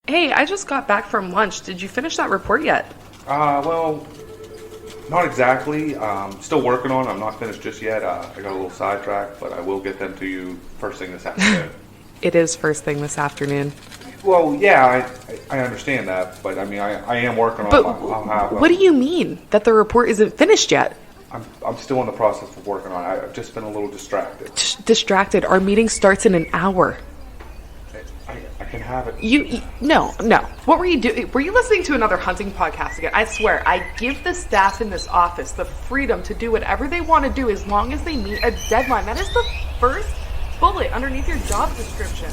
Hey, I just got back from lunch. Did you finish that report yet? Well, not exactly. Still working on it. I'm not finished just yet. I got a little sidetracked, but I will get them to you first thing this afternoon. It is first thing this afternoon. Well, yeah, I understand that, but I mean, I am working on But it. I'll have what do you mean that the report isn't finished yet? I'm still in the process of working on it. I've just been a little distracted. Distracted. Our meeting starts in an hour. I can have it. No. What were you doing? Were you listening to another hunting podcast again? I swear, I give the staff in this office the freedom to do whatever they want to do as long as they meet a deadline. That is the first bullet underneath your job description.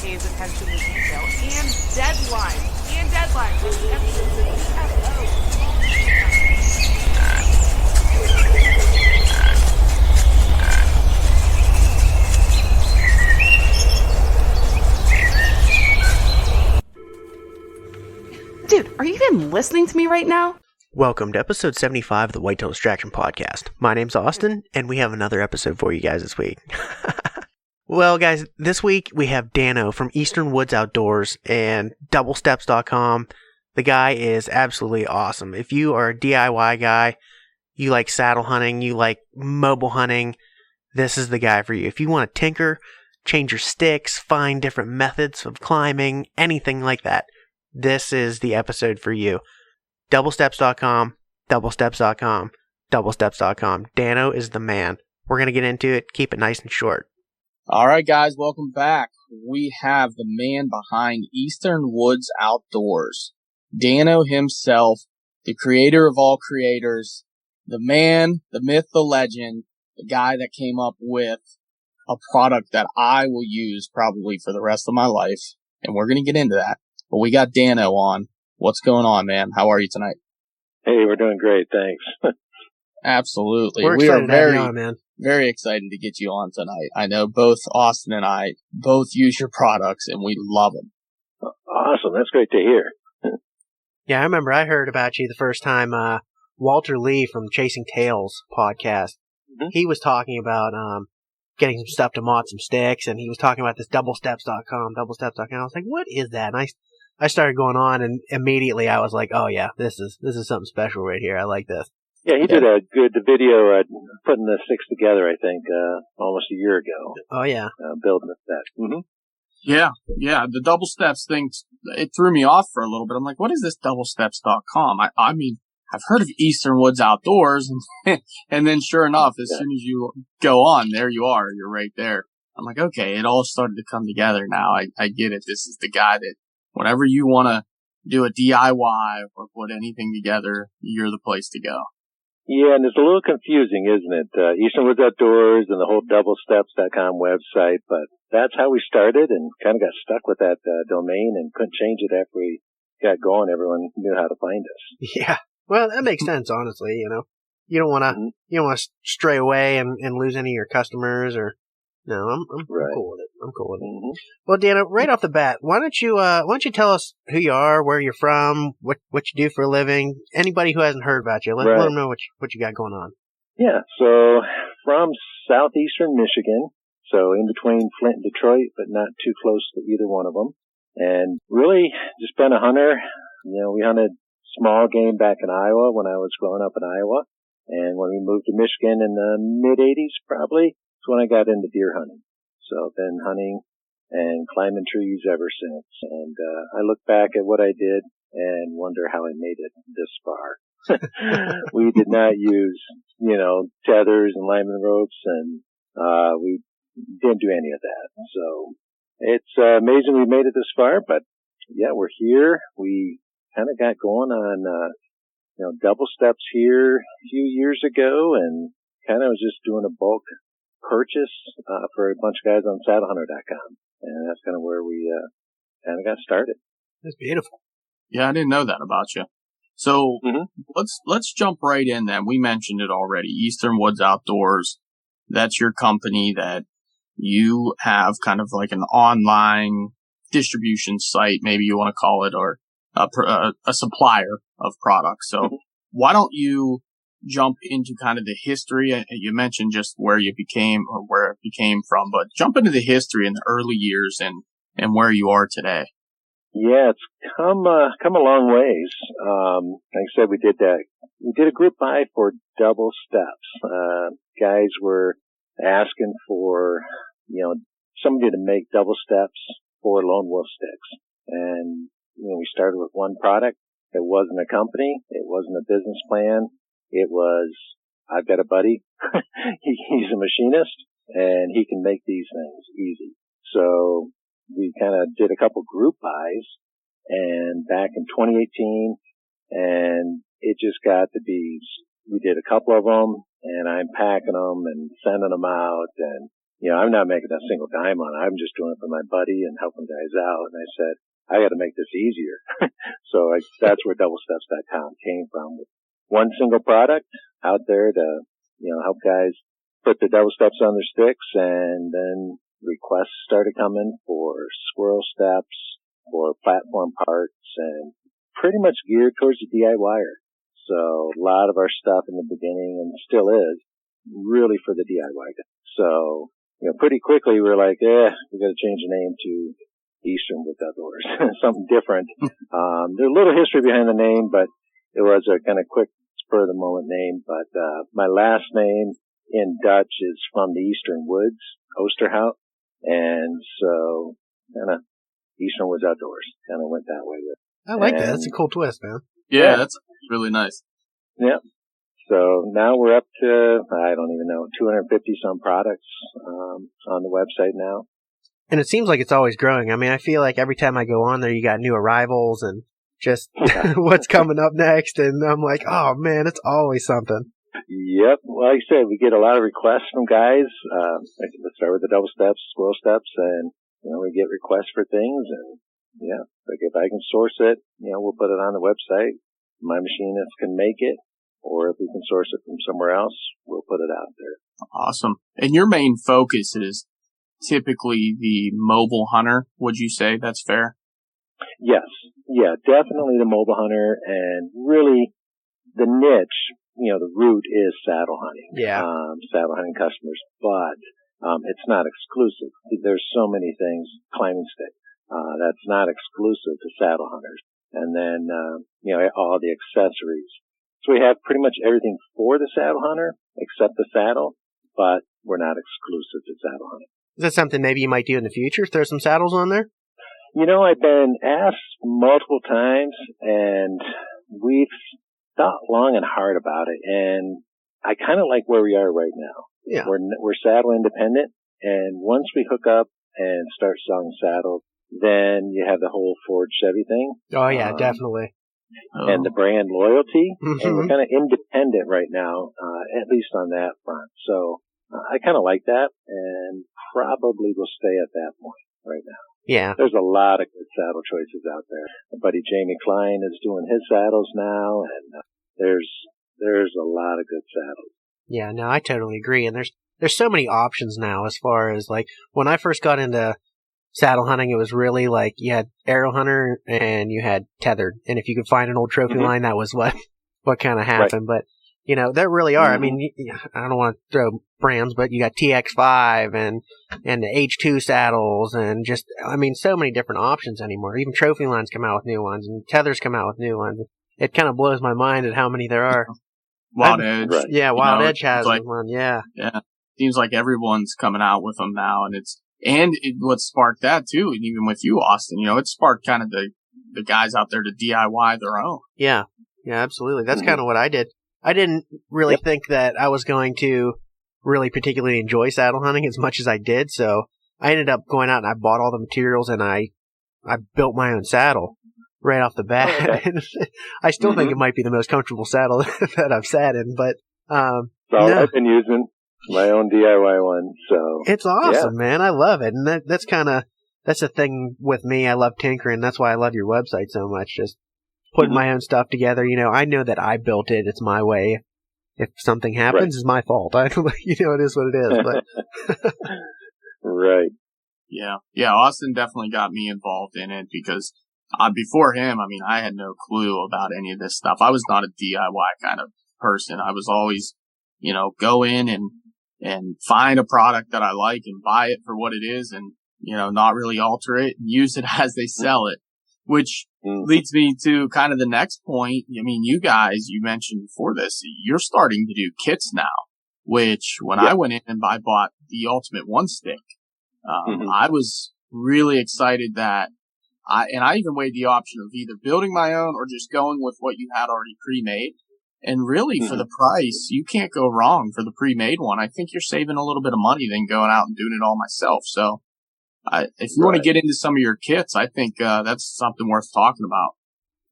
Pays attention to detail and deadlines. And deadlines. With emphasis. Dude, are you even listening to me right now? Welcome to episode 75 of the Whitetail Distraction Podcast. My name's Austin, and we have another episode for you guys this week. Well, guys, this week we have Dano from Eastern Woods Outdoors and doublesteps.com. The guy is absolutely awesome. If you are a DIY guy, you like saddle hunting, you like mobile hunting, this is the guy for you. If you want to tinker, change your sticks, find different methods of climbing, anything like that, this is the episode for you. Doublesteps.com, doublesteps.com, doublesteps.com. Dano is the man. We're going to get into it. Keep it nice and short. All right, guys, welcome back. We have the man behind Eastern Woods Outdoors, Dano himself, the creator of all creators, the man, the myth, the legend, the guy that came up with a product that I will use probably for the rest of my life. And we're going to get into that. But we got Dano on. What's going on, man? How are you tonight? Hey, we're doing great, thanks. Absolutely. We're We are excited to have you very, on, man. very excited to get you on tonight. I know both Austin and I both use your products and we love them. Awesome. That's great to hear. Yeah, I remember I heard about you the first time Walter Lee from Chasing Tails podcast. Mm-hmm. He was talking about getting some stuff to mod some sticks, and he was talking about this doublesteps.com. I was like, what is that? And I started going on, and immediately I was like, oh yeah, this is something special right here. I like this. Yeah, he did a good video putting the sticks together, I think, almost a year ago. Oh yeah. Building that. Mm-hmm. Yeah. The double steps thing, it threw me off for a little bit. I'm like, what is this doublesteps.com? I mean, I've heard of Eastern Woods Outdoors, and then sure enough, as soon as you go on, there you are. You're right there. I'm like, okay, it all started to come together now. I get it. This is the guy that whenever you want to do a DIY or put anything together, you're the place to go. Yeah, and it's a little confusing, isn't it? Eastern Woods Outdoors and the whole doublesteps.com website, but that's how we started and kind of got stuck with that domain and couldn't change it after we got going. Everyone knew how to find us. Yeah. Well, that makes sense, honestly. You know, you don't want to stray away and lose any of your customers or. No, I'm right. cool with it. I'm cool with it. Mm-hmm. Well, Dana, right off the bat, why don't you tell us who you are, where you're from, what you do for a living? Anybody who hasn't heard about you, let them know what you got going on. Yeah, so from southeastern Michigan, so in between Flint and Detroit, but not too close to either one of them. And really just been a hunter. You know, we hunted small game back in Iowa when I was growing up in Iowa. And when we moved to Michigan in the mid-'80s, probably, that's when I got into deer hunting. So I've been hunting and climbing trees ever since. And I look back at what I did and wonder how I made it this far. We did not use, tethers and lineman ropes, and we didn't do any of that. So it's amazing we made it this far, but yeah, we're here. We kind of got going on, double steps here a few years ago, and kind of was just doing a bulk purchase for a bunch of guys on saddlehunter.com, and that's kind of where we kind of got started. That's beautiful. Yeah, I didn't know that about you. So let's jump right in then. We mentioned it already. Eastern Woods Outdoors. That's your company that you have kind of like an online distribution site, maybe you want to call it, or a supplier of products. So why don't you jump into kind of the history? You mentioned just where you became or where it became from, but jump into the history in the early years and where you are today. Yeah, it's come a long ways. Like I said, we did that. We did a group buy for double steps. Guys were asking for, somebody to make double steps for lone wolf sticks. And, we started with one product. It wasn't a company. It wasn't a business plan. It was, I've got a buddy. He's a machinist and he can make these things easy. So we kind of did a couple group buys and back in 2018 and it just got to be, we did a couple of them and I'm packing them and sending them out and, I'm not making a single dime on it. I'm just doing it for my buddy and helping guys out. And I said, I got to make this easier. So that's where doublesteps.com came from. One single product out there to, help guys put the double steps on their sticks, and then requests started coming for squirrel steps, for platform parts, and pretty much geared towards the DIYer. So a lot of our stuff in the beginning, and still is, really for the DIY guy. So, pretty quickly we were like, we got to change the name to Eastern Woods Outdoors, something different. There's a little history behind the name, but it was a kind of quick spur of the moment name. But my last name in Dutch is from the Eastern Woods, Oosterhout, and so kind of Eastern Woods Outdoors kind of went that way with it. I like that. That's a cool twist, man. Yeah, that's really nice. Yeah. So now we're up to, I don't even know, 250 some products on the website now. And it seems like it's always growing. I mean, I feel like every time I go on there, you got new arrivals and just what's coming up next. And I'm like, oh, man, it's always something. Yep. Well, like I said, we get a lot of requests from guys. Let's start with the double steps, squirrel steps, and, we get requests for things. And, like if I can source it, we'll put it on the website. My machinist can make it. Or if we can source it from somewhere else, we'll put it out there. Awesome. And your main focus is typically the mobile hunter, would you say? That's fair? Yes. Yeah, definitely the mobile hunter. And really, the niche, the root is saddle hunting. Yeah. Saddle hunting customers. But it's not exclusive. There's so many things, climbing stick, that's not exclusive to saddle hunters. And then, all the accessories. So we have pretty much everything for the saddle hunter except the saddle, but we're not exclusive to saddle hunting. Is that something maybe you might do in the future? Throw some saddles on there? I've been asked multiple times, and we've thought long and hard about it, and I kind of like where we are right now. Yeah. We're saddle independent, and once we hook up and start selling saddles, then you have the whole Ford Chevy thing. Oh, yeah, definitely. And the brand loyalty, Mm-hmm. and we're kind of independent right now, at least on that front. So I kind of like that, and probably will stay at that point right now. Yeah. There's a lot of good saddle choices out there. My buddy Jamie Klein is doing his saddles now, and there's a lot of good saddles. Yeah, no, I totally agree. And there's so many options now as far as like when I first got into saddle hunting, it was really like you had arrow hunter and you had tethered. And if you could find an old trophy line, that was what kind of happened. Right. But, there really are. I mean, I don't want to throw brands, but you got TX5 and the H2 saddles and just, so many different options anymore. Even trophy lines come out with new ones and tethers come out with new ones. It kind of blows my mind at how many there are. Wild Edge. Right. Yeah, Wild Edge has one. Yeah. Yeah. Seems like everyone's coming out with them now, and what sparked that too, and even with you, Austin, it sparked kind of the guys out there to DIY their own. Yeah. Yeah, absolutely. That's kind of what I did. I didn't really think that I was going to really particularly enjoy saddle hunting as much as I did, so I ended up going out and I bought all the materials and I built my own saddle right off the bat. I still think it might be the most comfortable saddle that I've sat in, but I've been using my own DIY one, so it's awesome, man. I love it, and that's the thing with me. I love tinkering. That's why I love your website so much. Just putting my own stuff together. I know that I built it. It's my way. If something happens, it's my fault. It is what it is. But right. Yeah. Austin definitely got me involved in it because before him, I had no clue about any of this stuff. I was not a DIY kind of person. I was always, go in and find a product that I like and buy it for what it is and, not really alter it and use it as they sell it. which leads me to kind of the next point. I mean, you guys, you mentioned before this, you're starting to do kits now, which when I went in and I bought the Ultimate One Stick, I was really excited that I even weighed the option of either building my own or just going with what you had already pre-made. And really, for the price, you can't go wrong for the pre-made one. I think you're saving a little bit of money than going out and doing it all myself. So if you want to get into some of your kits, I think that's something worth talking about.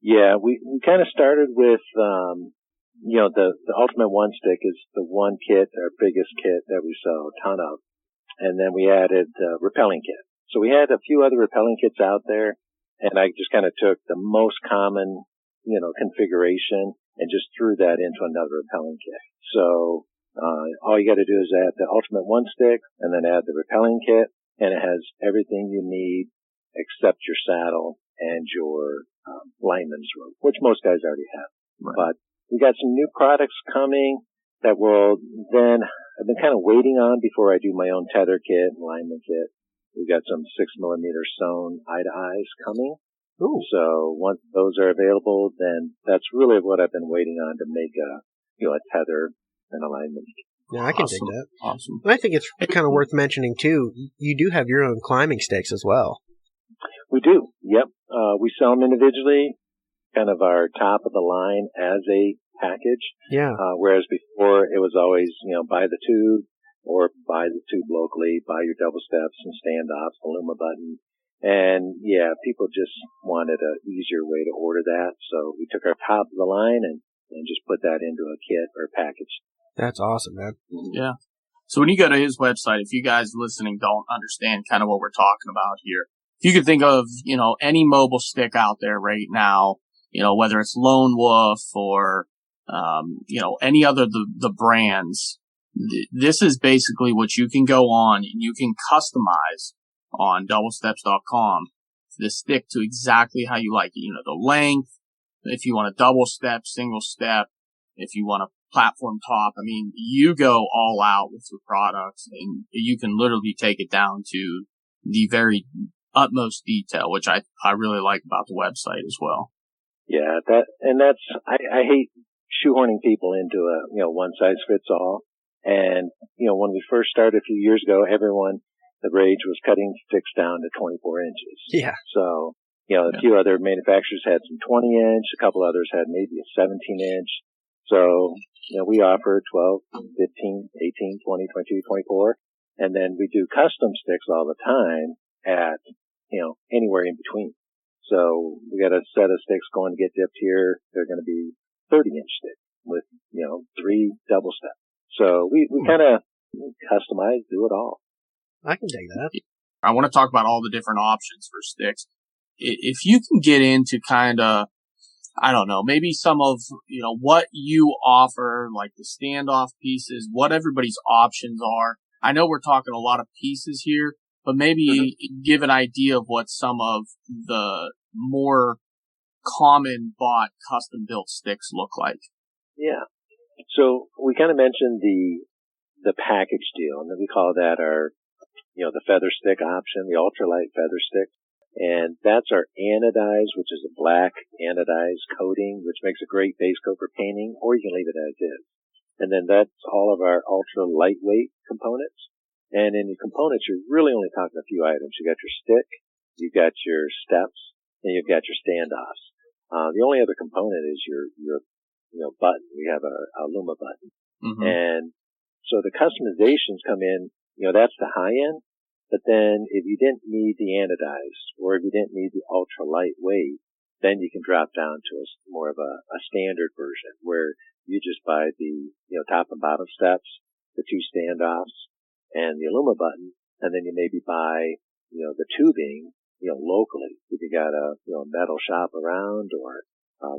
Yeah, we kind of started with, the Ultimate One Stick is the one kit, our biggest kit that we sell a ton of. And then we added the rappelling kit. So we had a few other rappelling kits out there, and I just kind of took the most common, configuration and just threw that into another rappelling kit. So all you got to do is add the Ultimate One Stick and then add the rappelling kit, and it has everything you need except your saddle and your lineman's rope, which most guys already have. Right. But we got some new products coming that I've been kind of waiting on before I do my own tether kit and lineman kit. We got some 6mm sewn eye-to-eyes coming. Ooh. So once those are available, then that's really what I've been waiting on to make a tether and a lineman kit. Yeah, I can dig that. Awesome. I think it's kind of worth mentioning, too, you do have your own climbing sticks as well. We do, yep. We sell them individually, kind of our top of the line as a package. Yeah. Whereas before it was always, buy the tube or buy the tube locally, buy your double steps and standoffs, the Luma button. And yeah, people just wanted an easier way to order that. So we took our top of the line and just put that into a kit or package. That's awesome, man. Yeah. So when you go to his website, if you guys listening don't understand kind of what we're talking about here, if you could think of, any mobile stick out there right now, whether it's Lone Wolf or, any other the brands, this is basically what you can go on and you can customize on doublesteps.com the stick to exactly how you like it. The length, if you want a double step, single step, if you want a platform top. I mean, you go all out with your products and you can literally take it down to the very utmost detail, which I really like about the website as well. Yeah, I hate shoehorning people into a, one size fits all. And, when we first started a few years ago, the rage was cutting sticks down to 24 inches. Yeah. So, a few other manufacturers had some 20 inch, a couple others had maybe a 17 inch. So, we offer 12, 15, 18, 20, 22, 24. And then we do custom sticks all the time at, anywhere in between. So we got a set of sticks going to get dipped here. They're going to be 30-inch sticks with, 3 double steps. So we kind of customize, do it all. I can dig that. I want to talk about all the different options for sticks. If you can get into kind of, I don't know, maybe some of, what you offer, like the standoff pieces, what everybody's options are. I know we're talking a lot of pieces here, but maybe give an idea of what some of the more common bought custom built sticks look like. Yeah. So we kind of mentioned the package deal, and then we call that our, the feather stick option, the ultralight feather stick. And that's our anodized, which is a black anodized coating, which makes a great base coat for painting, or you can leave it as is. And then that's all of our ultra lightweight components. And in the components, you're really only talking a few items. You got your stick, you got your steps, and you've got your standoffs. The only other component is your button. We have a Luma button. Mm-hmm. And so the customizations come in, that's the high end. But then if you didn't need the anodized or if you didn't need the ultra lightweight, then you can drop down to more of a standard version where you just buy the, top and bottom steps, the 2 standoffs and the Luma button. And then you maybe buy, the tubing, locally. If you got a, metal shop around or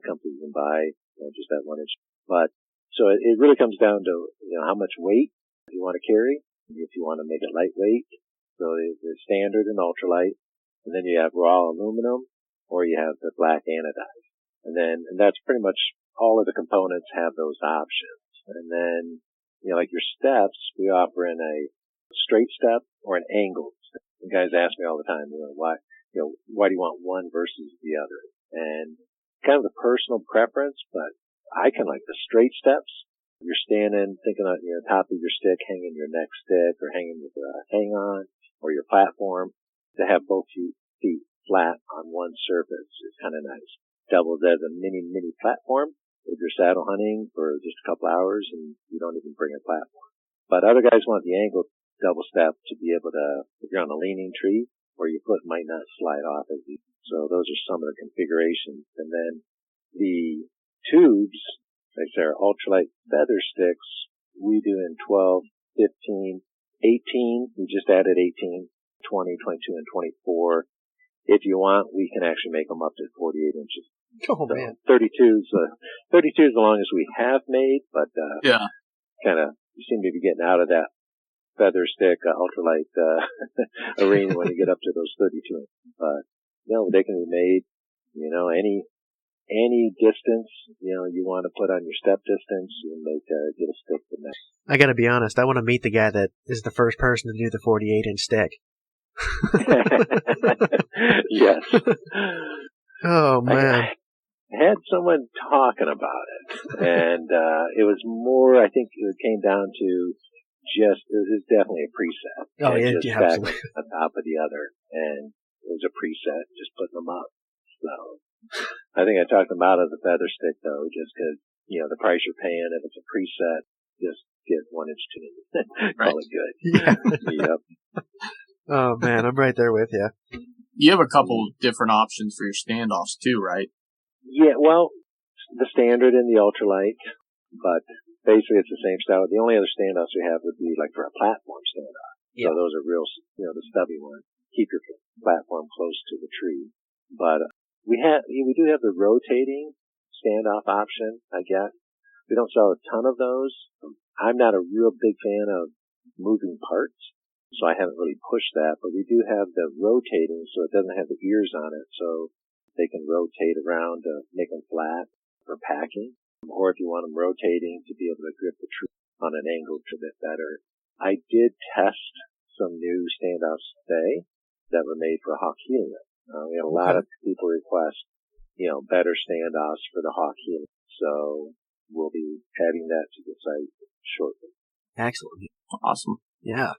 company you can buy, just that 1 inch. But so it really comes down to, how much weight you want to carry. If you want to make it lightweight. So the standard and ultralight, and then you have raw aluminum, or you have the black anodized. And that's pretty much all of the components have those options. And then, like your steps, we offer in a straight step or an angled step. And guys ask me all the time, why, why do you want one versus the other? And kind of a personal preference, but I can like the straight steps. You're standing, thinking on top of your stick, hanging your neck stick, or hanging with a hang on, or your platform. To have both feet flat on one surface is kind of nice. Doubles as a mini platform if you're saddle hunting for just a couple hours and you don't even bring a platform. But other guys want the angled double step to be able to, if you're on a leaning tree, where your foot might not slide off as easy. So those are some of the configurations. And then the tubes, like our ultralight feather sticks, we do in 12, 15, 18. We just added 18, 20, 22, and 24. If you want, we can actually make them up to 48 inches. Oh, so man. 32 is the longest we have made, but kind of you seem to be getting out of that feather stick ultralight arena when you get up to those 32 inches. But they can be made, any distance, you want to put on your step distance, you can get a stick from that. I gotta be honest, I want to meet the guy that is the first person to do the 48-inch stick. Yes. Oh, man. I had someone talking about it, and it was more, I think it came down to it was definitely a preset. Oh, yeah, just absolutely. on top of the other, and it was a preset, just putting them up. So I think I talked them out of the feather stick, though, just because, the price you're paying, if it's a preset, just get 1 inch tuning. Call it good. Yeah. Yep. Oh, man, I'm right there with you. You have a couple different options for your standoffs, too, right? Yeah, well, the standard and the ultralight, but basically it's the same style. The only other standoffs we have would be like for a platform standoff. Yeah. So those are real, the stubby ones. Keep your platform close to the tree. But we do have the rotating standoff option, I guess. We don't sell a ton of those. I'm not a real big fan of moving parts, so I haven't really pushed that. But we do have the rotating, so it doesn't have the ears on it, so they can rotate around to make them flat for packing. Or if you want them rotating to be able to grip the tree on an angle a bit better. I did test some new standoffs today that were made for hawk helium. We had a lot of people request, better standoffs for the hawk helium. So we'll be adding that to the site shortly. Excellent. Awesome. Yeah.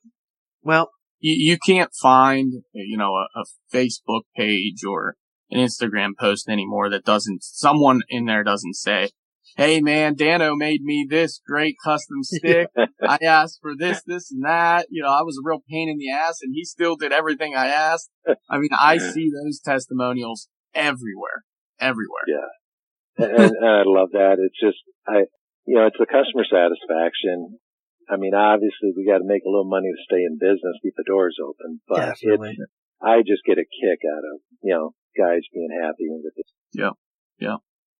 Well, you can't find, a Facebook page or an Instagram post anymore that someone in there doesn't say, hey man, Dano made me this great custom stick. I asked for this, and that. I was a real pain in the ass and he still did everything I asked. I mean, I see those testimonials everywhere. Yeah. And I love that. It's just, it's the customer satisfaction. I mean, obviously we got to make a little money to stay in business, keep the doors open, but I just get a kick out of, guys being happy with it. Yeah. Yeah.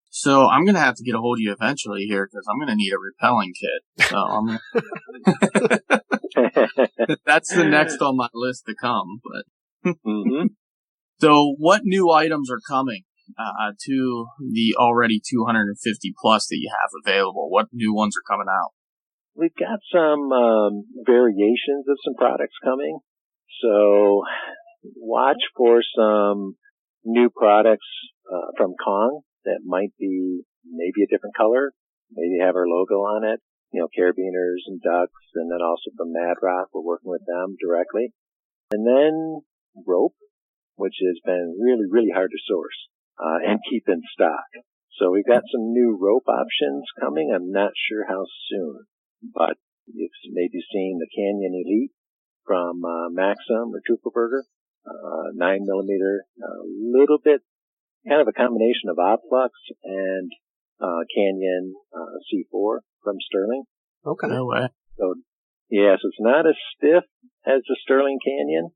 So I'm going to have to get a hold of you eventually here because I'm going to need a repelling kit. So that's the next on my list to come. But So what new items are coming to the already 250 plus that you have available? What new ones are coming out? We've got some variations of some products coming. So watch for some new products from Kong that might be maybe a different color, maybe have our logo on it, carabiners and ducks, and then also from Mad Rock, we're working with them directly. And then rope, which has been really, really hard to source and keep in stock. So we've got some new rope options coming. I'm not sure how soon, but you've maybe seen the Canyon Elite from Maxim or Trooperberger, 9mm, a little bit, kind of a combination of Opflux and Canyon C4 from Sterling. Okay. No way. So, yes, it's not as stiff as the Sterling Canyon,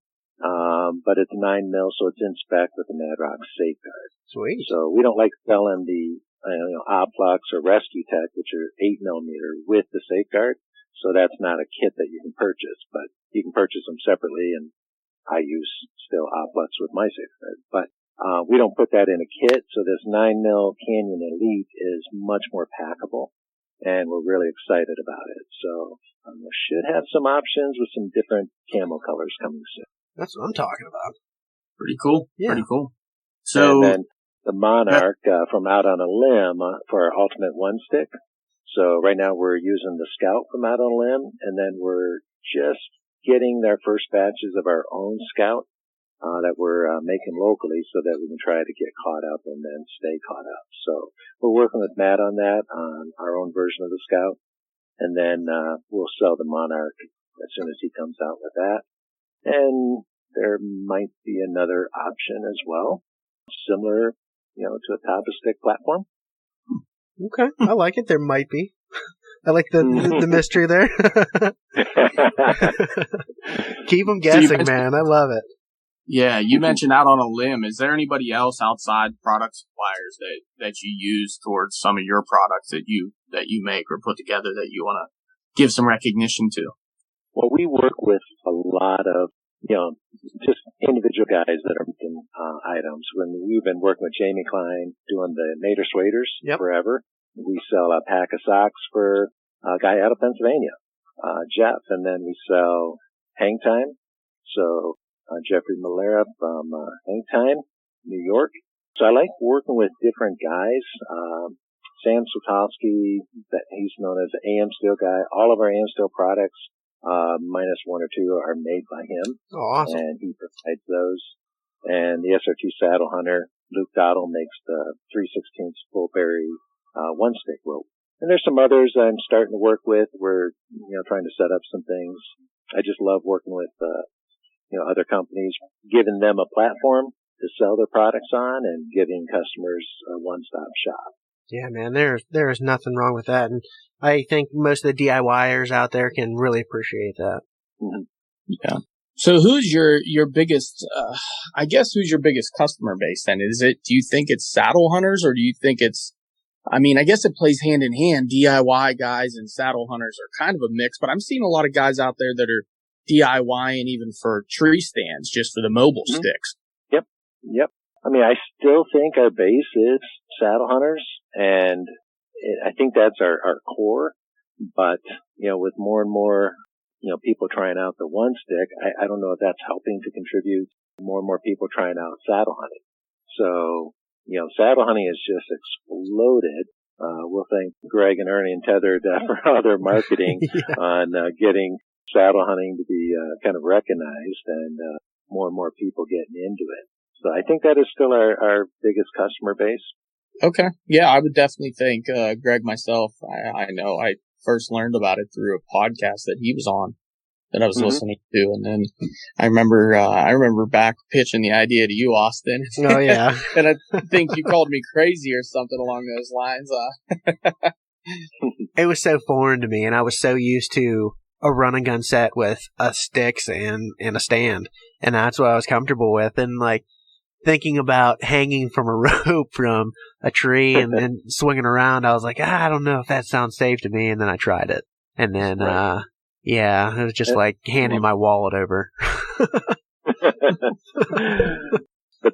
but it's 9mm, so it's in spec with the Mad Rock safeguard. Sweet. So we don't like selling the Opflux or Rescue Tech, which are 8mm with the safeguard. So that's not a kit that you can purchase, but you can purchase them separately, and I use still Opflux with my safeguard. But we don't put that in a kit, so this 9mm Canyon Elite is much more packable, and we're really excited about it. So we should have some options with some different camo colors coming soon. That's what I'm talking about. Pretty cool. Yeah. Pretty cool. So, and then the Monarch from Out on a Limb for our ultimate one stick. So right now we're using the Scout from Out on a Limb, and then we're just getting their first batches of our own Scout that we're making locally so that we can try to get caught up and then stay caught up. So we're working with Matt on that, on our own version of the Scout, and then we'll sell the Monarch as soon as he comes out with that. And there might be another option as well, similar, to a top-of-stick platform. Okay, I like it. There might be. I like the mystery there. Keep them guessing, man. I love it. Yeah, you mentioned Out on a Limb. Is there anybody else outside product suppliers that you use towards some of your products that you make or put together that you want to give some recognition to? Well, we work with a lot of, just individual guys that are making items. When we've been working with Jamie Klein doing the Nader Swaders forever. We sell a pack of socks for a guy out of Pennsylvania, Jeff, and then we sell Hang Time. So Jeffrey Malera from Hang Time, New York. So I like working with different guys. Sam Sotowski, that he's known as the AM Steel guy. All of our AM Steel products, minus one or two, are made by him. Oh, awesome. And he provides those. And the SRT Saddle Hunter, Luke Dottle, makes the 3/16 full berry one stick rope. And there's some others I'm starting to work with. We're, trying to set up some things. I just love working with, other companies, giving them a platform to sell their products on and giving customers a one-stop shop. Yeah, man, there is nothing wrong with that. And I think most of the DIYers out there can really appreciate that. Mm-hmm. Yeah. So who's your biggest, who's your biggest customer base then? Do you think it's saddle hunters, or do you think it's, I guess it plays hand in hand. DIY guys and saddle hunters are kind of a mix, but I'm seeing a lot of guys out there that are DIYing even for tree stands, just for the mobile sticks. Yep. I still think our base is saddle hunters, and I think that's our core. But, with more and more, people trying out the one stick, I don't know if that's helping to contribute more and more people trying out saddle hunting. So, saddle hunting has just exploded. We'll thank Greg and Ernie and Tethered for all their marketing on getting saddle hunting to be kind of recognized, and more and more people getting into it. So I think that is still our biggest customer base. Okay. Yeah, I would definitely think Greg myself. I know I first learned about it through a podcast that he was on that I was listening to, and then I remember back pitching the idea to you, Austin. Oh yeah. And I think you called me crazy or something along those lines. It was so foreign to me, and I was so used to a run and gun set with sticks and a stand, and that's what I was comfortable with. And like thinking about hanging from a rope from a tree and swinging around, I was like, I don't know if that sounds safe to me. And then I tried it, and then it was just like handing my wallet over. But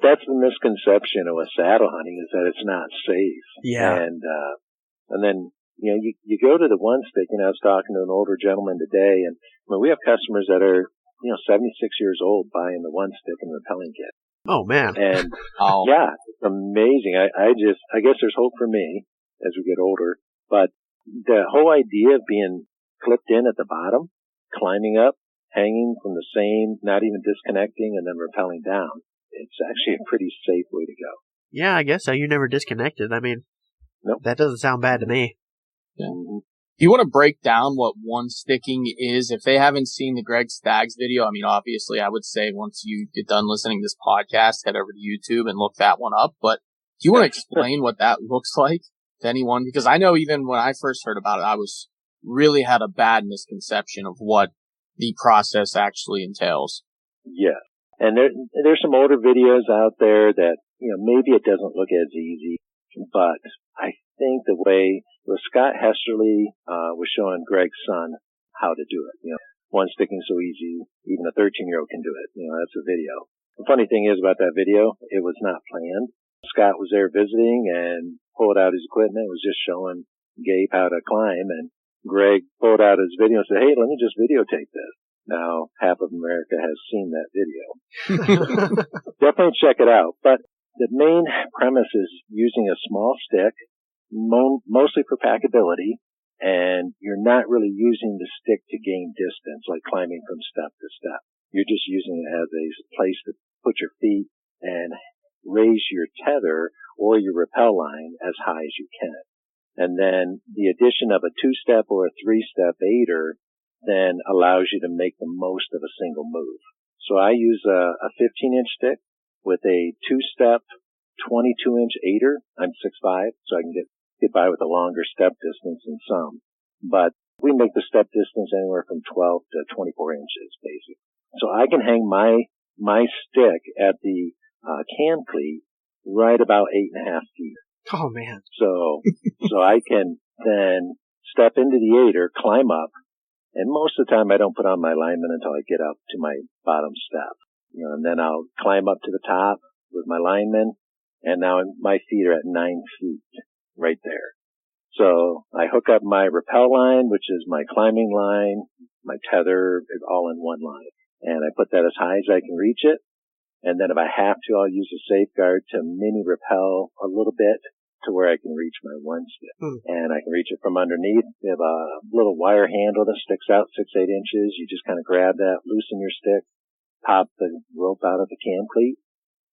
that's the misconception with saddle hunting, is that it's not safe. Yeah. And then, you go to the one stick, I was talking to an older gentleman today, and we have customers that are, 76 years old buying the one stick and rappelling kit. Oh man. And yeah, it's amazing. I guess there's hope for me as we get older, but the whole idea of being clipped in at the bottom, climbing up, hanging from the same, not even disconnecting and then rappelling down, it's actually a pretty safe way to go. Yeah, I guess so. You never disconnected. Nope. That doesn't sound bad to me. Yeah. Do you want to break down what one sticking is? If they haven't seen the Greg Staggs video, obviously I would say once you get done listening to this podcast, head over to YouTube and look that one up. But do you want to explain what that looks like to anyone? Because I know even when I first heard about it, I really had a bad misconception of what the process actually entails. Yeah. And there's some older videos out there that, maybe it doesn't look as easy, but I think the way Scott Hesterly was showing Greg's son how to do it. One sticking so easy, even a 13-year-old can do it. That's a video. The funny thing is about that video, it was not planned. Scott was there visiting and pulled out his equipment, was just showing Gabe how to climb, and Greg pulled out his video and said, hey, let me just videotape this. Now, half of America has seen that video. Definitely check it out. But the main premise is using a small stick, mostly for packability, and you're not really using the stick to gain distance, like climbing from step to step. You're just using it as a place to put your feet and raise your tether or your rappel line as high as you can. And then the addition of a 2-step or a 3-step aider then allows you to make the most of a single move. So I use a 15-inch stick with a 2-step 22-inch aider. I'm 6'5", so I can get by with a longer step distance than some. But we make the step distance anywhere from 12 to 24 inches, basically. So I can hang my stick at the cam cleat right about 8.5 feet. Oh, man. So I can then step into the aider, climb up, and most of the time I don't put on my lineman until I get up to my bottom step. And then I'll climb up to the top with my lineman, and now my feet are at 9 feet right there. So I hook up my rappel line, which is my climbing line, my tether, all in one line. And I put that as high as I can reach it. And then if I have to, I'll use a safeguard to mini rappel a little bit to where I can reach my one stick. And I can reach it from underneath. We have a little wire handle that sticks out 6-8 inches. You just kind of grab that, loosen your stick, pop the rope out of the cam cleat,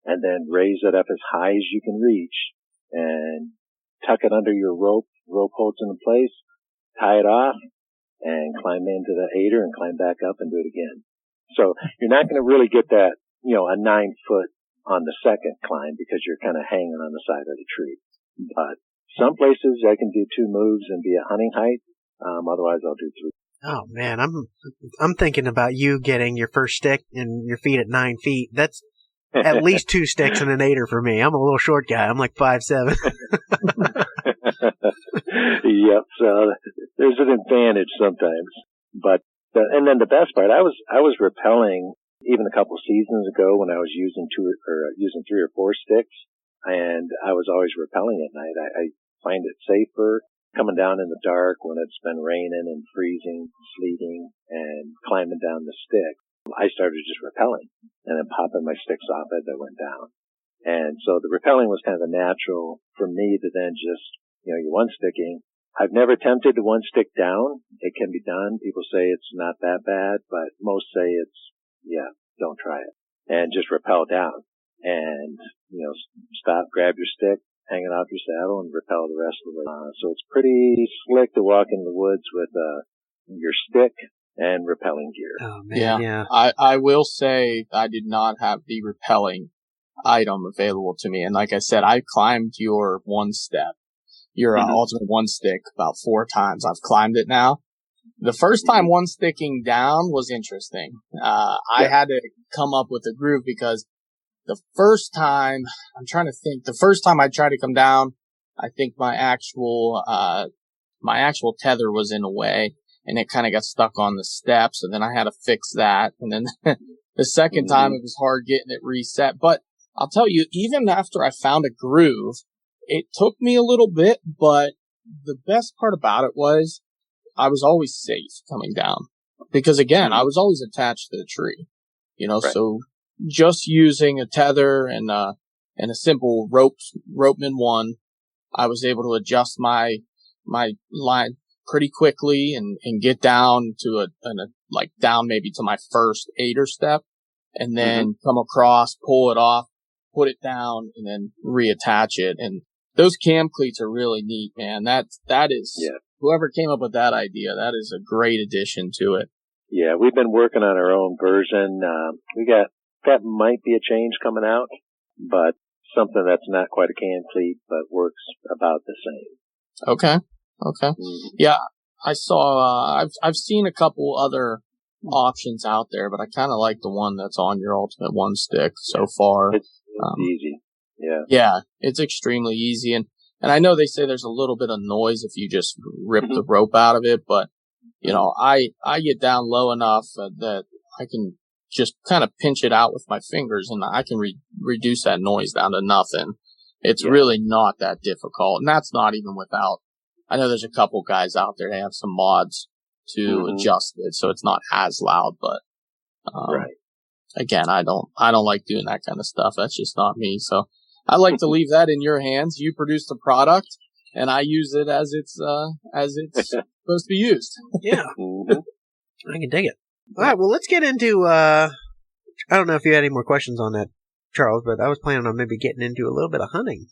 and then raise it up as high as you can reach and tuck it under your rope. Rope holds it in place, tie it off, and climb into the aider and climb back up and do it again. So you're not going to really get that, a 9 foot on the second climb because you're kind of hanging on the side of the tree. But some places I can do 2 moves and be at hunting height. Otherwise I'll do 3. Oh, man, I'm thinking about you getting your first stick and your feet at 9 feet. That's at least 2 sticks and an aider for me. I'm a little short guy. I'm like 5'7". Yep. So there's an advantage sometimes, but and then the best part, I was rappelling even a couple seasons ago when I was using 3 or 4 sticks, and I was always rappelling at night. I find it safer coming down in the dark when it's been raining and freezing, sleeting, and climbing down the stick. I started just rappelling and then popping my sticks off as I went down. And so the rappelling was kind of a natural for me to then just, you're one sticking. I've never attempted to one stick down. It can be done. People say it's not that bad, but most say don't try it. And just rappel down and, stop, grab your stick, hang it off your saddle, and rappel the rest of the way. So it's pretty slick to walk in the woods with your stick and rappelling gear. Oh, man, yeah. I will say I did not have the rappelling item available to me. And like I said, I climbed your one step, your ultimate one stick about 4 times. I've climbed it now. The first time one sticking down was interesting. I had to come up with a groove because the first time, I'm trying to think, the first time I tried to come down, I think my actual tether was in a way and it kind of got stuck on the steps, and then I had to fix that. And then the second time it was hard getting it reset. But I'll tell you, even after I found a groove, it took me a little bit, but the best part about it was I was always safe coming down because again, I was always attached to the tree, so just using a tether and a simple ropeman one, I was able to adjust my line pretty quickly and get down to down maybe to my first aider step and then come across, pull it off, put it down and then reattach it. And those cam cleats are really neat, man. That is, whoever came up with that idea, that is a great addition to it. Yeah, we've been working on our own version. That might be a change coming out, but something that's not quite a cam cleat, but works about the same. Okay. Yeah, I saw, I've seen a couple other options out there, but I kind of like the one that's on your ultimate one stick so far. It's easy. Yeah. Yeah, it's extremely easy. And I know they say there's a little bit of noise if you just rip the rope out of it, but I get down low enough that I can just kind of pinch it out with my fingers and I can reduce that noise down to nothing. It's really not that difficult. And that's not even without, I know there's a couple guys out there, they have some mods to adjust it so it's not as loud. But Right. again, I don't like doing that kind of stuff. That's just not me. So I like to leave that in your hands. You produce the product, and I use it as it's supposed to be used. Yeah. I can dig it. All right, well, let's get into, I don't know if you had any more questions on that, Charles, but I was planning on maybe getting into a little bit of hunting.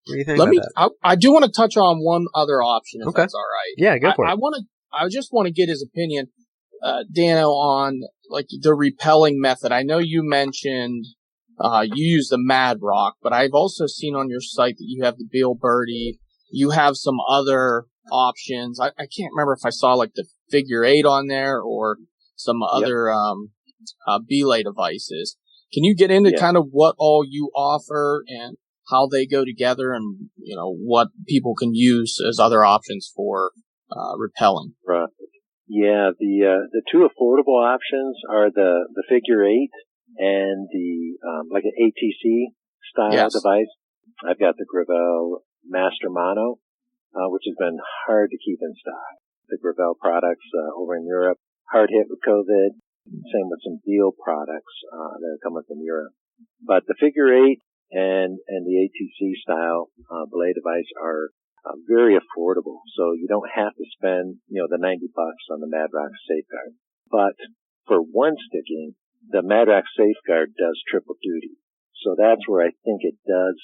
What do you think about that? I do want to touch on one other option, if that's all right. Yeah, go for it. I just want to get his opinion, Dano, on like the repelling method. I know you mentioned you use the Mad Rock, but I've also seen on your site that you have the Beal Birdie. You have some other options. I can't remember if I saw like the Figure 8 on there or some other belay devices. Can you get into kind of what all you offer and how they go together, and what people can use as other options for repelling? Right. Yeah, the two affordable options are the Figure 8 and the like an ATC style device. I've got the Gravel Master Mono, which has been hard to keep in stock. The Gravel products over in Europe, hard hit with COVID. Same with some Beal products that are coming from Europe. But the Figure 8 and the ATC style belay device are very affordable. So you don't have to spend the $90 on the Mad Rock Safeguard. But for one sticking, the Mad Rock Safeguard does triple duty. So that's where I think it does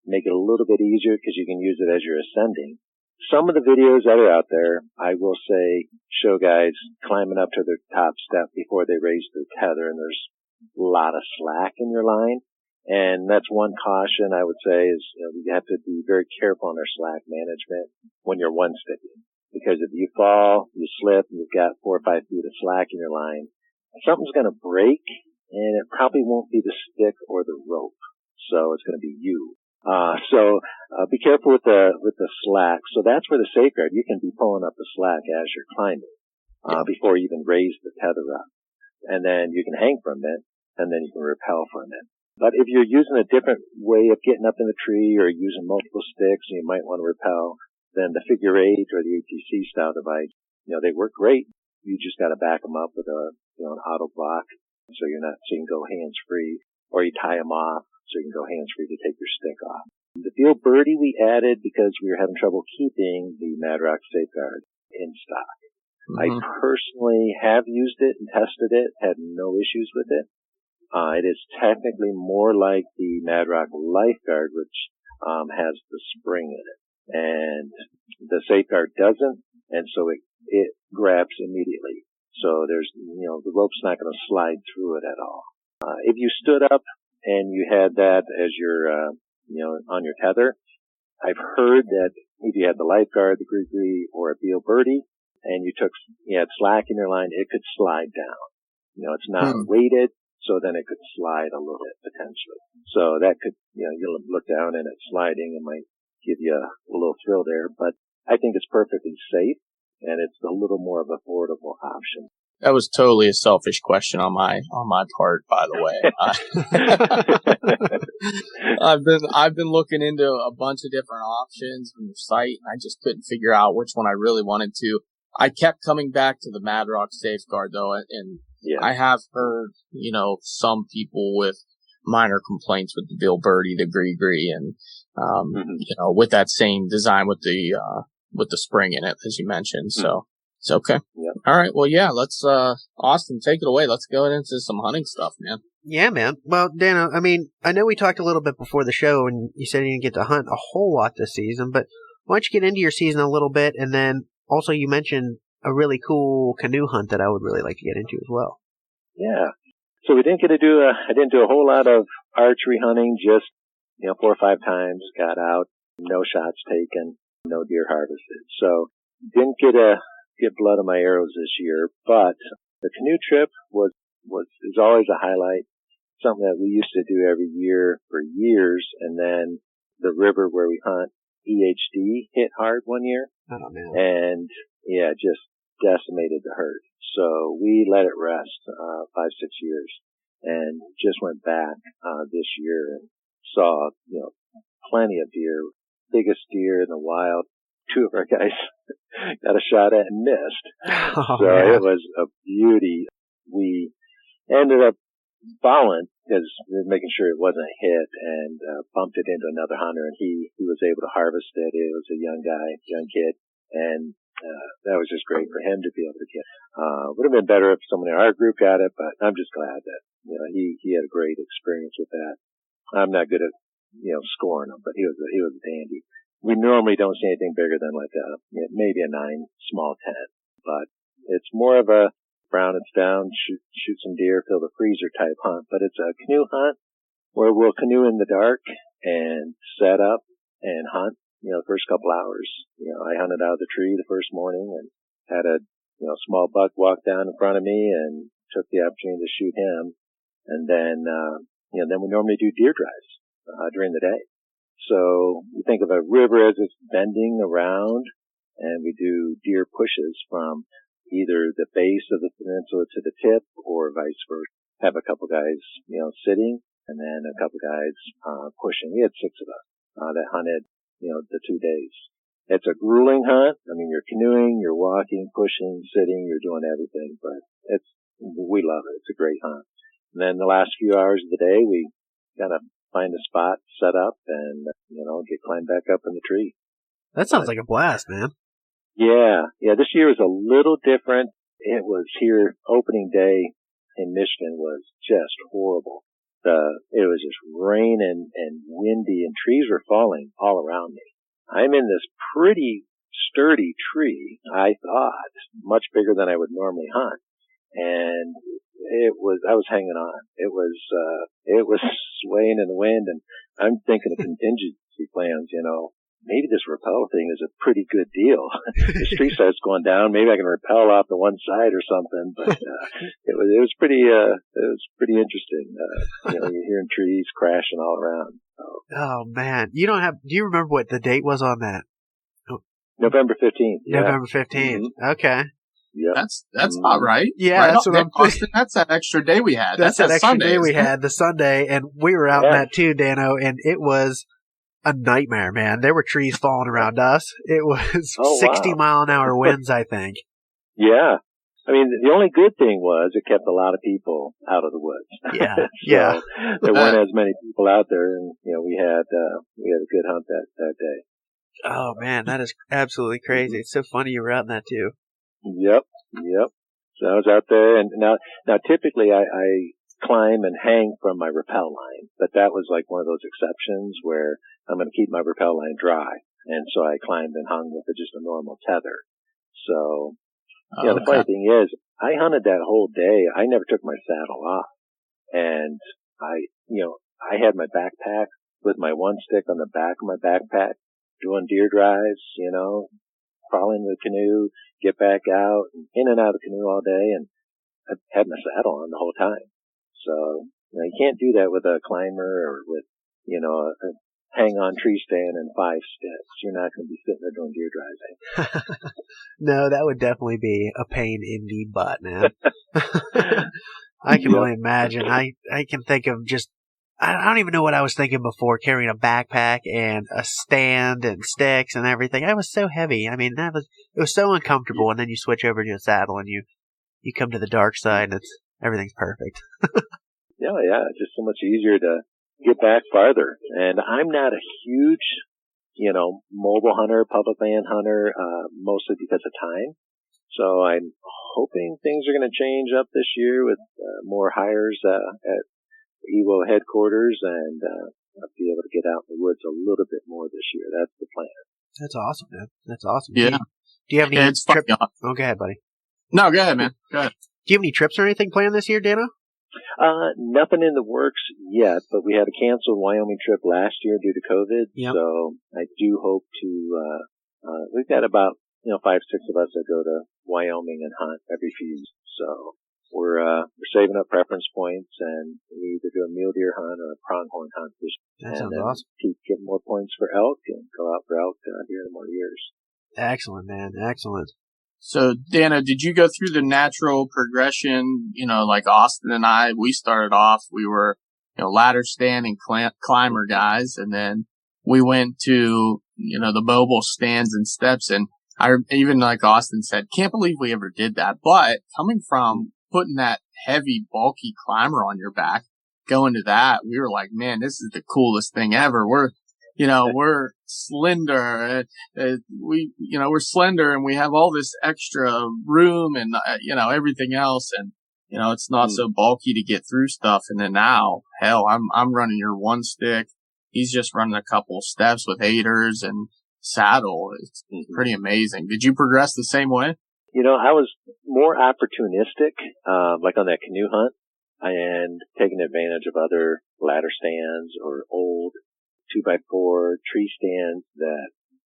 make it a little bit easier because you can use it as you're ascending. Some of the videos that are out there, I will say, show guys climbing up to their top step before they raise their tether, and there's a lot of slack in your line. And that's one caution I would say is you have to be very careful on our slack management when you're one sticking. Because if you fall, you slip, and you've got 4 or 5 feet of slack in your line, something's going to break, and it probably won't be the stick or the rope. So it's going to be you. So be careful with the slack. So that's where the safeguard, you can be pulling up the slack as you're climbing, before you even raise the tether up. And then you can hang from it, and then you can rappel from it. But if you're using a different way of getting up in the tree or using multiple sticks and you might want to rappel, then the Figure 8 or the ATC style device, they work great. You just got to back them up with an auto block so you can go hands free, or you tie them off so you can go hands free to take your stick off. The Beal Birdie we added because we were having trouble keeping the Mad Rock Safeguard in stock. I personally have used it and tested it, had no issues with it. It is technically more like the Mad Rock Lifeguard, which has the spring in it, and the Safeguard doesn't, and so it grabs immediately. So there's the rope's not going to slide through it at all. If you stood up and you had that as your on your tether, I've heard that if you had the Lifeguard, the Gree, or a Beal Birdie, and you had slack in your line, it could slide down. It's not weighted, so then it could slide a little bit potentially. So that could, you'll look down and it's sliding. It might give you a little thrill there, but I think it's perfectly safe, and it's a little more of an affordable option. That was totally a selfish question on my part, by the way. I've been looking into a bunch of different options on your site, and I just couldn't figure out which one I really wanted to. I kept coming back to the Mad Rock Safeguard though, and I have heard, some people with minor complaints with the Beal Birdie, the Gree, and with that same design with the spring in it, as you mentioned. So it's okay. Yep. All right. Well, yeah. Let's Austin, take it away. Let's go into some hunting stuff, man. Yeah, man. Well, Dano, I know we talked a little bit before the show, and you said you didn't get to hunt a whole lot this season, but why don't you get into your season a little bit, and then also you mentioned a really cool canoe hunt that I would really like to get into as well. Yeah. So we didn't get to do I didn't do a whole lot of archery hunting, just, 4 or 5 times, got out, no shots taken, no deer harvested. So didn't get blood on my arrows this year, but the canoe trip is always a highlight, something that we used to do every year for years. And then the river where we hunt, EHD, hit hard one year. Oh, man. And just decimated the herd. So we let it rest 5-6 years, and just went back this year and saw plenty of deer, biggest deer in the wild. 2 of our guys got a shot at and missed. Oh, So man. it was a beauty. We ended up following because we were making sure it wasn't a hit, and bumped it into another hunter, and he was able to harvest it. It was a young guy, young kid, and that was just great for him to be able to get. Would have been better if someone in our group got it, but I'm just glad that he had a great experience with that. I'm not good at scoring them, but he was a dandy. We normally don't see anything bigger than like maybe a 9 small 10, but it's more of a brown it's down, shoot some deer, fill the freezer type hunt. But it's a canoe hunt where we'll canoe in the dark and set up and hunt. The first couple hours. I hunted out of the tree the first morning and had a small buck walk down in front of me and took the opportunity to shoot him. And then then we normally do deer drives during the day. So you think of a river as it's bending around, and we do deer pushes from either the base of the peninsula to the tip, or vice versa. Have a couple guys, sitting, and then a couple guys pushing. We had 6 of us that hunted, the 2 days. It's a grueling hunt. I mean, you're canoeing, you're walking, pushing, sitting, you're doing everything, but we love it. It's a great hunt. And then the last few hours of the day, we kind of find a spot, set up, and, get climbed back up in the tree. That sounds like a blast, man. Yeah. This year was a little different. It was here, opening day in Michigan was just horrible. It was just rain and windy, and trees were falling all around me. I'm in this pretty sturdy tree, I thought, much bigger than I would normally hunt. And I was hanging on. It was swaying in the wind, and I'm thinking of contingency plans, maybe this rappel thing is a pretty good deal. This tree starts going down, maybe I can rappel off the one side or something, but, it was pretty interesting. You're hearing trees crashing all around. So. Oh, man. Do you remember what the date was on that? November 15th. Yeah. November 15th. Mm-hmm. Okay. Yep. That's about right. Yeah, right that's what I'm Austin, that's that extra day we had. That's that extra Sunday, day we had, the Sunday, and we were out in that too, Dano, and it was a nightmare, man. There were trees falling around us. It was 60-mile-an-hour winds, I think. Yeah. I mean, the only good thing was it kept a lot of people out of the woods. Yeah. So Yeah. There weren't as many people out there, and, we had a good hunt that day. Oh, man, that is absolutely crazy. It's so funny you were out in that too. Yep. So I was out there, and now typically I climb and hang from my rappel line, but that was like one of those exceptions where I'm going to keep my rappel line dry, and so I climbed and hung with just a normal tether. So, the funny thing is, I hunted that whole day. I never took my saddle off, and I had my backpack with my one stick on the back of my backpack, doing deer drives, crawl into the canoe, get back out, in and out of the canoe all day, and I had my saddle on the whole time. So, you can't do that with a climber or with, a hang-on tree stand and 5 sticks. You're not going to be sitting there doing deer drives. No, that would definitely be a pain in the butt, man. I can only imagine. I can think of I don't even know what I was thinking before, carrying a backpack and a stand and sticks and everything. I was so heavy. I mean, it was so uncomfortable. And then you switch over to a saddle and you come to the dark side and everything's perfect. Yeah, it's just so much easier to get back farther. And I'm not a huge, mobile hunter, public land hunter, mostly because of time. So I'm hoping things are going to change up this year with more hires at EWO headquarters, and I'll be able to get out in the woods a little bit more this year. That's the plan. That's awesome, man. That's awesome. Yeah. Do you have any trips? Oh, go ahead, buddy. No, go ahead, man. Go ahead. Do you have any trips or anything planned this year, Dano? Nothing in the works yet, but we had a canceled Wyoming trip last year due to COVID. Yep. So I do hope to, we've got about, 5, 6 of us that go to Wyoming and hunt every few years. So we're saving up preference points, and we either do a mule deer hunt or a pronghorn hunt this year. That sounds and awesome. Keep getting more points for elk and go out for elk here in more years. Excellent, man. Excellent. So, Dana, did you go through the natural progression? Like Austin and I, we started off, we were, ladder stand and climber guys. And then we went to, the mobile stands and steps. And I even like Austin said, can't believe we ever did that. But coming from putting that heavy, bulky climber on your back, going to that, we were like, man, this is the coolest thing ever. We're slender. We're slender and we have all this extra room and, everything else. And, it's not so bulky to get through stuff. And then now, hell, I'm running your one stick. He's just running a couple steps with aiders and saddle. It's pretty amazing. Did you progress the same way? I was more opportunistic, like on that canoe hunt, and taking advantage of other ladder stands or old 2x4 tree stands that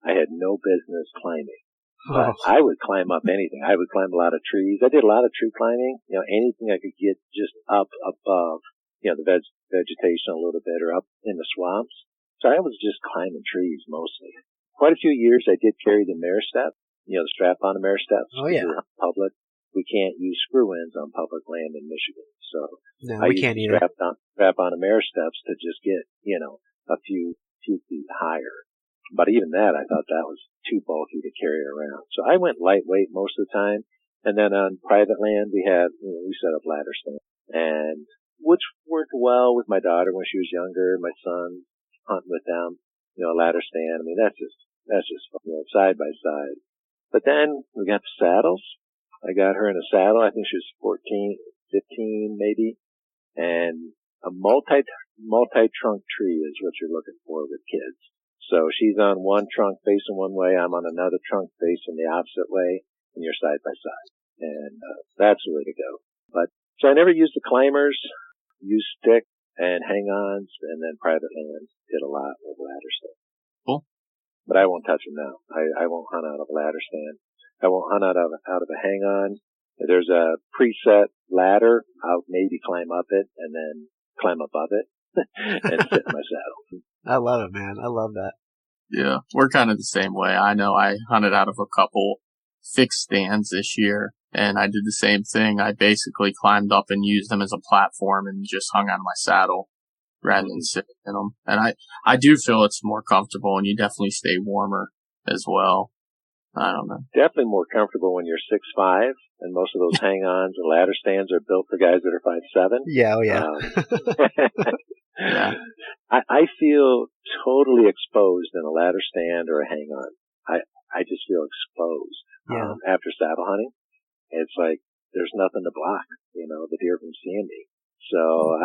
I had no business climbing. But I would climb up anything. I would climb a lot of trees. I did a lot of tree climbing. Anything I could get just up above, the vegetation a little bit or up in the swamps. So I was just climbing trees mostly. Quite a few years I did carry the mare step, the strap on the mare steps. Oh, yeah. Public. We can't use screw-ins on public land in Michigan. So No, I we can't used either. strap on the mare steps to just get, a few feet higher. But even that, I thought that was too bulky to carry around. So I went lightweight most of the time. And then on private land, we set up ladder stands, and which worked well with my daughter when she was younger, my son hunting with them, ladder stand. I mean, that's just side by side. But then we got the saddles. I got her in a saddle. I think she was 14, 15 maybe. And a multi-trunk tree is what you're looking for with kids. So she's on one trunk facing one way. I'm on another trunk facing the opposite way, and you're side by side. And that's the way to go. So I never used the climbers, used stick and hang-ons, and then private land did a lot with ladder stand. Cool. But I won't touch them now. I won't hunt out of a ladder stand. I won't hunt out of a hang-on. If there's a preset ladder, I'll maybe climb up it and then climb above it and sit in my saddle. I love it, man. I love that. Yeah, we're kind of the same way. I know I hunted out of a couple fixed stands this year, and I did the same thing. I basically climbed up and used them as a platform and just hung on my saddle rather than sitting in them. And I do feel it's more comfortable, and you definitely stay warmer as well. I don't know. Definitely more comfortable when you're 6'5", and most of those hang-ons and ladder stands are built for guys that are 5'7". Yeah, oh yeah. Yeah. I feel totally exposed in a ladder stand or a hang-on. I just feel exposed after saddle hunting. It's like there's nothing to block, the deer from seeing me. So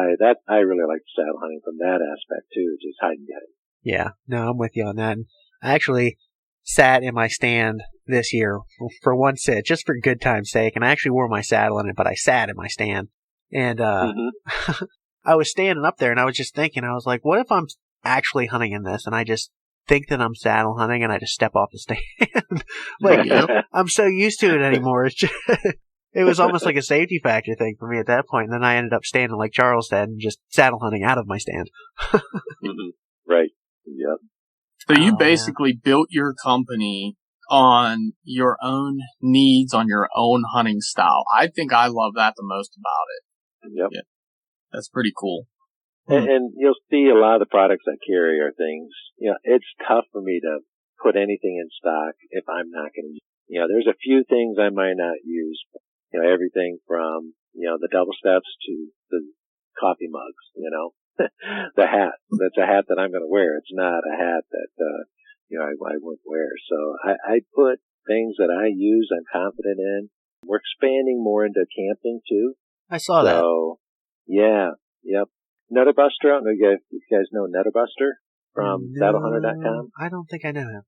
I really like saddle hunting from that aspect too, just hiding behind. Yeah, no, I'm with you on that. I actually sat in my stand this year for one sit, just for good time's sake, and I actually wore my saddle in it, but I sat in my stand. And I was standing up there and I was just thinking, I was like, what if I'm actually hunting in this and I just think that I'm saddle hunting and I just step off the stand? I'm so used to it anymore. It's just, it was almost like a safety factor thing for me at that point. And then I ended up standing like Charles said and just saddle hunting out of my stand. Right. Yep. So you basically built your company on your own needs, on your own hunting style. I think I love that the most about it. Yep. Yeah. That's pretty cool. And you'll see a lot of the products I carry are things, it's tough for me to put anything in stock if I'm not going to, there's a few things I might not use, everything from, the double steps to the coffee mugs, the hat. That's a hat that I'm going to wear. It's not a hat that, I wouldn't wear. So I put things that I use, I'm confident in. We're expanding more into camping too. I saw that. So, yeah, yep. Nutterbuster, I don't know if you guys know Nutterbuster from saddlehunter.com. I don't think I know him.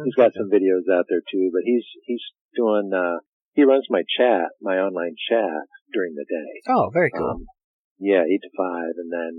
He's got some videos out there too, but he's doing, he runs my online chat during the day. Oh, very cool. 8 to 5, and then,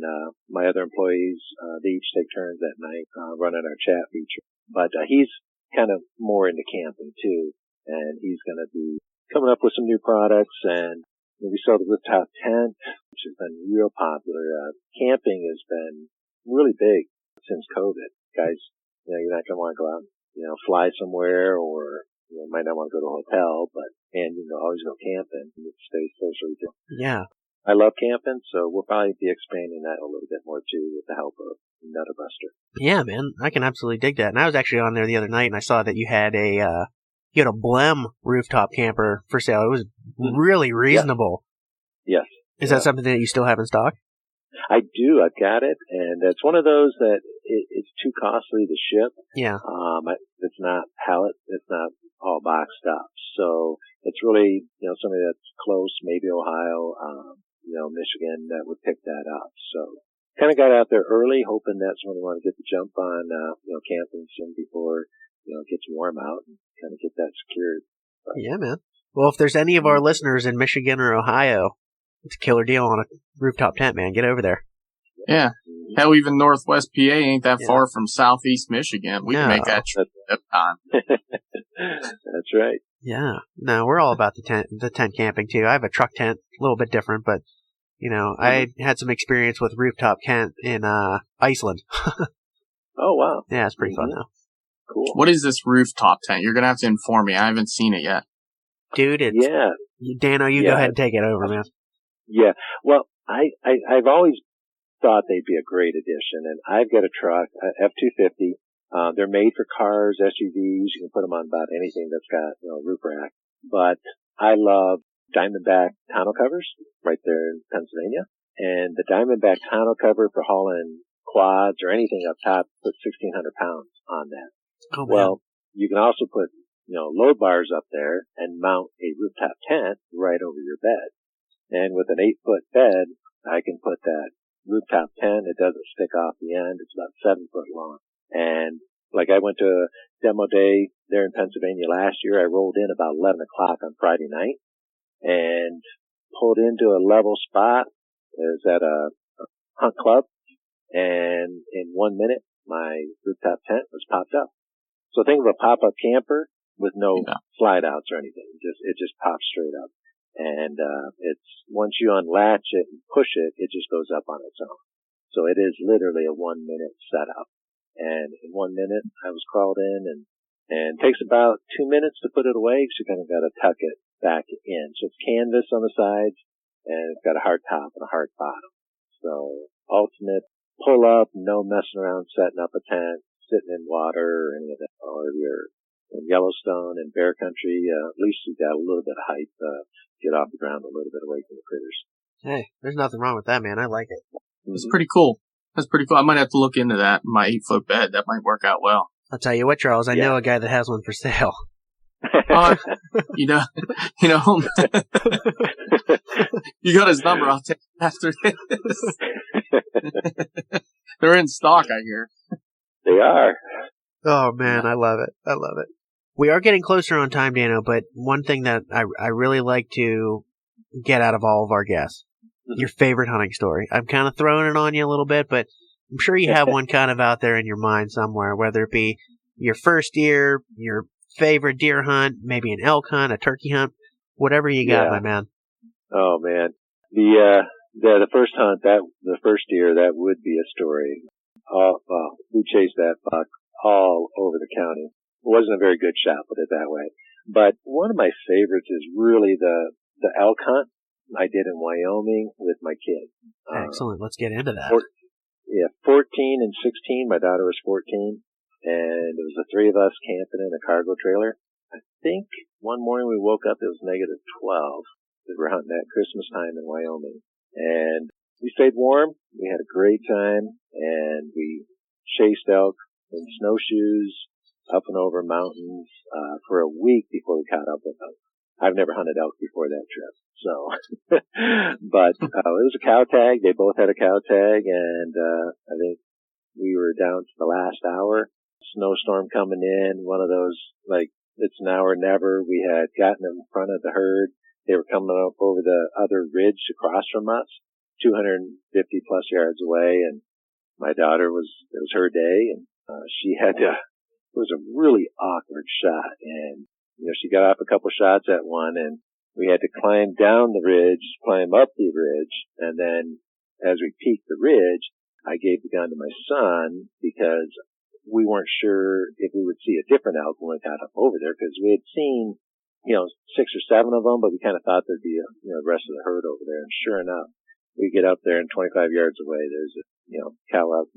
my other employees, they each take turns at night, running our chat feature. But, he's kind of more into camping too, and he's gonna be coming up with some new products, and we sold the rooftop tent, which has been real popular. Camping has been really big since COVID. Guys, you're not going to want to go out and, fly somewhere, or you might not want to go to a hotel, and always go camping and stay socially distant. Yeah. I love camping, so we'll probably be expanding that a little bit more too with the help of Nutterbuster. Yeah, man, I can absolutely dig that. And I was actually on there the other night and I saw that you had you had a Blem rooftop camper for sale. It was really reasonable. Yes. Is that something that you still have in stock? I do. I've got it, and it's one of those that it's too costly to ship. Yeah. It's not pallet. It's not all boxed up. So it's really, somebody that's close, maybe Ohio, Michigan, that would pick that up. So kind of got out there early, hoping that someone would want to get the jump on, camping soon before, it gets warm out and kind of get that secured. But, yeah, man. Well, if there's any of our listeners in Michigan or Ohio, it's a killer deal on a rooftop tent, man. Get over there. Yeah. Hell, even Northwest PA ain't that far from Southeast Michigan. We can make that trip time. That's right. Yeah. No, we're all about the tent camping too. I have a truck tent, a little bit different, but I had some experience with rooftop tent in Iceland. Oh wow. Yeah, it's pretty fun though. Cool. What is this rooftop tent? You're gonna have to inform me. I haven't seen it yet. Dude, Dano, you go ahead and take it over, man. Yeah. Well, I've always thought they'd be a great addition, and I've got a truck, F-250. They're made for cars, SUVs. You can put them on about anything that's got, a roof rack. But I love Diamondback tonneau covers right there in Pennsylvania. And the Diamondback tonneau cover for hauling quads or anything up top, put 1,600 pounds on that. Oh, well, you can also put, load bars up there and mount a rooftop tent right over your bed. And with an 8-foot bed, I can put that rooftop tent. It doesn't stick off the end. It's about 7 foot long. And like I went to a demo day there in Pennsylvania last year. I rolled in about 11 o'clock on Friday night and pulled into a level spot. It was at a hunt club. And in 1 minute, my rooftop tent was popped up. So think of a pop-up camper with no slide outs or anything. It just pops straight up. And, it's once you unlatch it and push it, it just goes up on its own. So it is literally a 1 minute setup. And in 1 minute, I was crawled in and it takes about 2 minutes to put it away because you kind of got to tuck it back in. So it's canvas on the sides and it's got a hard top and a hard bottom. So ultimate pull up, no messing around setting up a tent, sitting in water or any of that, or you're in Yellowstone and bear country, at least you got a little bit of height, get off the ground a little bit away from the critters. Hey, there's nothing wrong with that, man. I like it. It's pretty cool. That's pretty cool. I might have to look into that. My 8-foot bed, that might work out well. I'll tell you what, Charles, I know a guy that has one for sale. You know, you got his number. I'll take it after this. They're in stock, I hear. They are. Oh, man, I love it. I love it. We are getting closer on time, Dano, but one thing that I really like to get out of all of our guests, your favorite hunting story. I'm kind of throwing it on you a little bit, but I'm sure you have one kind of out there in your mind somewhere, whether it be your first deer, your favorite deer hunt, maybe an elk hunt, a turkey hunt, whatever you got, my man. Oh, man. The first hunt, the first deer, that would be a story. We chased that buck all over the county. It wasn't a very good shot, put it that way. But one of my favorites is really the elk hunt I did in Wyoming with my kid. Excellent. Let's get into that. 14 and 16. My daughter was 14. And it was the three of us camping in a cargo trailer. I think one morning we woke up, it was -12. We were hunting at Christmas time in Wyoming. And we stayed warm. We had a great time. And we chased elk in snowshoes up and over mountains for a week before we caught up with them. I've never hunted elk before that trip. So, but it was a cow tag. They both had a cow tag. And I think we were down to the last hour. Snowstorm coming in, one of those, like, it's now or never. We had gotten in front of the herd. They were coming up over the other ridge across from us, 250 plus yards away, and my daughter it was her day, and she had to, it was a really awkward shot, and, she got off a couple shots at one, and we had to climb down the ridge, climb up the ridge, and then as we peaked the ridge, I gave the gun to my son because we weren't sure if we would see a different elk when we got up over there because we had seen, 6 or 7 of them, but we kind of thought there'd be the rest of the herd over there. And sure enough, we get up there and 25 yards away, there's a, cow up.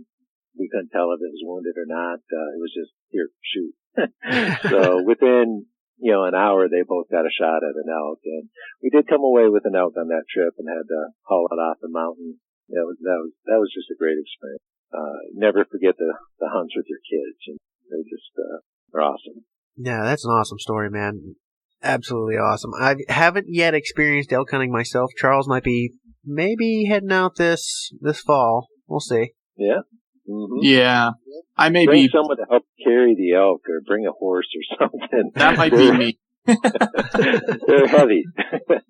We couldn't tell if it was wounded or not. It was just, here, shoot. So within an hour, they both got a shot at an elk. And we did come away with an elk on that trip and had to haul it off the mountain. That was just a great experience. Never forget the hunts with your kids. They just, are awesome. Yeah, that's an awesome story, man. Absolutely awesome. I haven't yet experienced elk hunting myself. Charles might be maybe heading out this fall. We'll see. Yeah. Mm-hmm. Yeah. I may bring be someone to help carry the elk, or bring a horse or something. That might be me. They're heavy.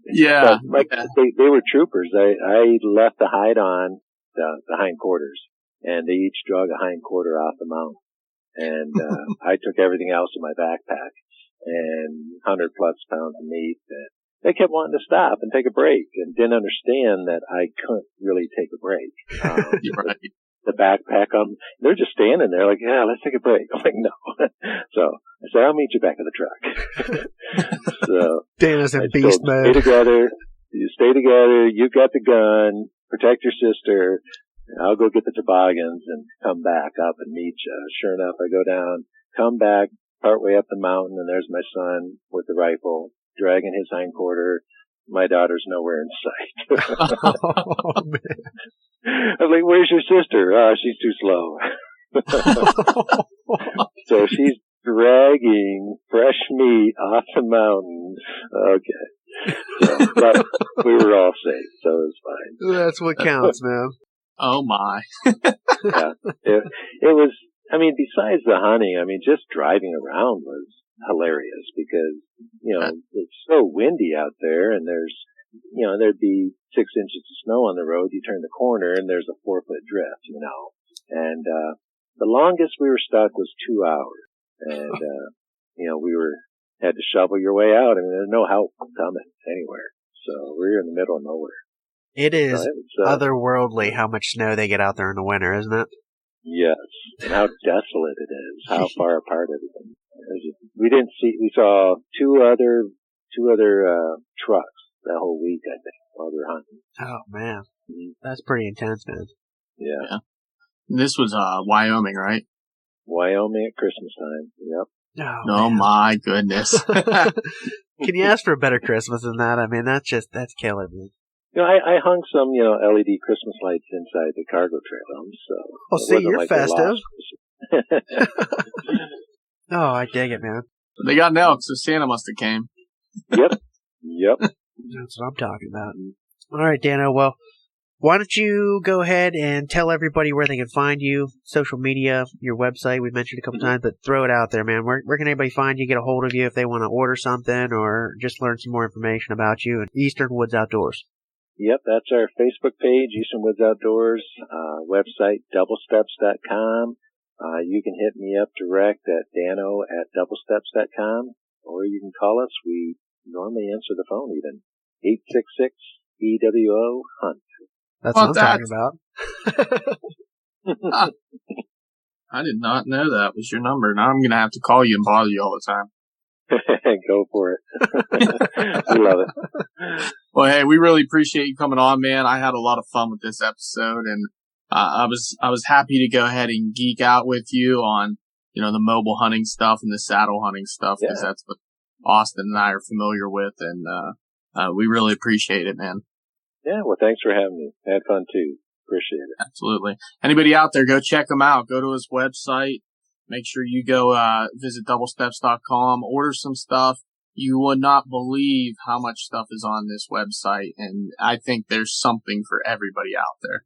Yeah. They were troopers. I left the hide on the hindquarters, and they each drug a hindquarter off the mountain. And I took everything else in my backpack, and 100 plus pounds of meat. And they kept wanting to stop and take a break, and didn't understand that I couldn't really take a break. Right. The backpack on, they're just standing there like, yeah, let's take a break. I'm like, no. So I said, I'll meet you back in the truck. So Dana's in beast mode. Stay together. You stay together. You got the gun. Protect your sister. I'll go get the toboggans and come back up and meet you. Sure enough, I go down, come back partway up the mountain, and there's my son with the rifle, dragging his hindquarter. My daughter's nowhere in sight. Oh, man. I'm like, where's your sister? Oh, she's too slow. So she's dragging fresh meat off the mountain. Okay. So, but we were all safe, so it was fine. That's what counts, man. Oh my. Yeah. It was, besides the hunting, just driving around was hilarious because, it's so windy out there, and there'd be 6 inches of snow on the road. You turn the corner and there's a 4-foot drift, and, the longest we were stuck was 2 hours, and, we had to shovel your way out. There's no help coming anywhere. So we're in the middle of nowhere. It is otherworldly how much snow they get out there in the winter, isn't it? Yes. And how desolate it is, how far apart everything is. We saw two other trucks that whole week, I think, while we were hunting. Oh, man. That's pretty intense, man. Yeah. This was Wyoming, right? Wyoming at Christmas time. Yep. Oh my goodness. Can you ask for a better Christmas than that? That's killer, man. I hung some, LED Christmas lights inside the cargo trailer. So. Oh, see, you're festive. Oh, I dig it, man. They got an elk, so Santa must have came. Yep. That's what I'm talking about. All right, Dano. Well, why don't you go ahead and tell everybody where they can find you, social media, your website. We've mentioned a couple times, but throw it out there, man. Where can anybody find you, get a hold of you if they want to order something or just learn some more information about you and Eastern Woods Outdoors? Yep, that's our Facebook page, Eastern Woods Outdoors, website, doublesteps.com. You can hit me up direct at dano@doublesteps.com, or you can call us. We normally answer the phone even. 866-EWO-HUNT. That's what I'm talking about. I did not know that was your number. Now I'm going to have to call you and bother you all the time. Go for it. We love it. Well, hey, we really appreciate you coming on, man. I had a lot of fun with this episode, and I was happy to go ahead and geek out with you on, the mobile hunting stuff and the saddle hunting stuff, because that's what Austin and I are familiar with, and we really appreciate it, man. Yeah, well, thanks for having me. I had fun too. Appreciate it. Absolutely. Anybody out there, go check him out. Go to his website. Make sure you go visit doublesteps.com, order some stuff. You would not believe how much stuff is on this website, and I think there's something for everybody out there.